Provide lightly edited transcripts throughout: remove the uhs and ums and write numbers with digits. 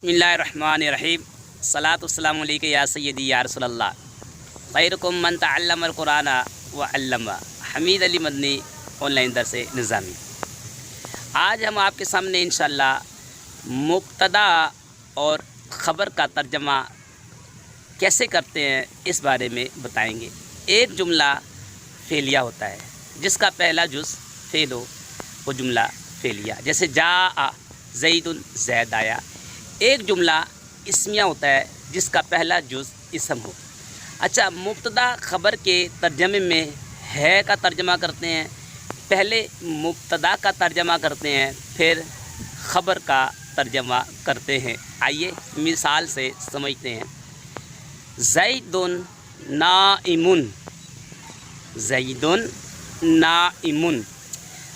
बिस्मिल्लाहिर्रहमानिर्रहीम सलातुस्सलामु अलैका या सय्यदी या रसूल अल्लाह खैरुकुम मन तअल्लमल कुरान व अल्लमा। हमीद अली मदनी ऑनलाइन दरस निज़ामी। आज हम आपके सामने इंशाअल्लाह मुब्तदा और ख़बर का तर्जमा कैसे करते हैं इस बारे में बताएंगे। एक जुमला फ़ेलिया होता है जिसका पहला जुज़ फ़ेल हो, वो जुमला फ़ेलिया। जैसे जा आ ज़ैदुन ज़ैद आया। एक जुमला इस्मिया होता है जिसका पहला जुज़ इसम हो। अच्छा, मुब्तदा ख़बर के तर्जमे में है का तर्जमा करते हैं। पहले मुब्तदा का तर्जमा करते हैं, फिर ख़बर का तर्जमा करते हैं। आइए मिसाल से समझते हैं। ज़ैदुन नाइमुन, ज़ैदुन नाइमुन।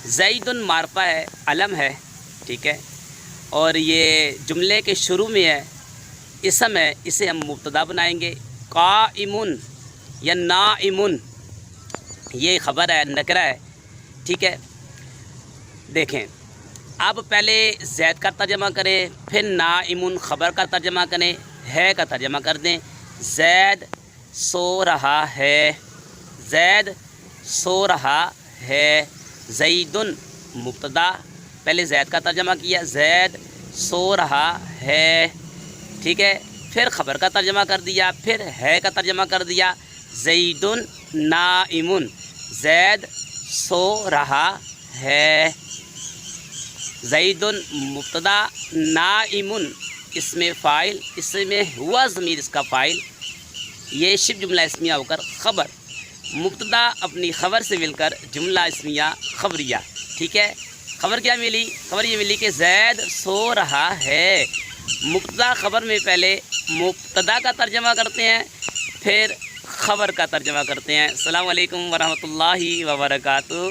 ज़ैदुन मारफा है, अलम है, ठीक है, और ये जुमले के शुरू में है, इसम है, इसे हम मुब्तदा बनाएंगे। काइमुन या नाइमुन ये ख़बर है, नकरा है, ठीक है। देखें, अब पहले ज़ैद का तर्जमा करें, फिर नाइमुन ख़बर का तर्जमा करें, है का तर्जमा कर दें। ज़ैद सो रहा है, ज़ैद सो रहा है। ज़ैदुन मुब्तदा, पहले ज़ैद का तर्जमा किया, ज़ैद सो रहा है, ठीक है, फिर ख़बर का तर्जमा कर दिया, फिर है का तर्जमा कर दिया। ज़ैदुन नाइमुन, ज़ैद सो रहा है। ज़ैदुन मुब्तदा, नाइमुन इसमें फ़ाइल, इसमें हुआ ज़मीर इसका फ़ाइल। ये शिब जुमला इस्मिया होकर ख़बर। मुब्तदा अपनी ख़बर से मिलकर जुमला इस्मिया ख़बरिया, ठीक है। ख़बर क्या मिली? ख़बर ये मिली कि ज़ैद सो रहा है। मुब्तदा ख़बर में पहले मुब्तदा का तर्जमा करते हैं, फिर ख़बर का तर्जमा करते हैं। अस्सलामु अलैकुम वरहमतुल्लाहि व बरकातुहू।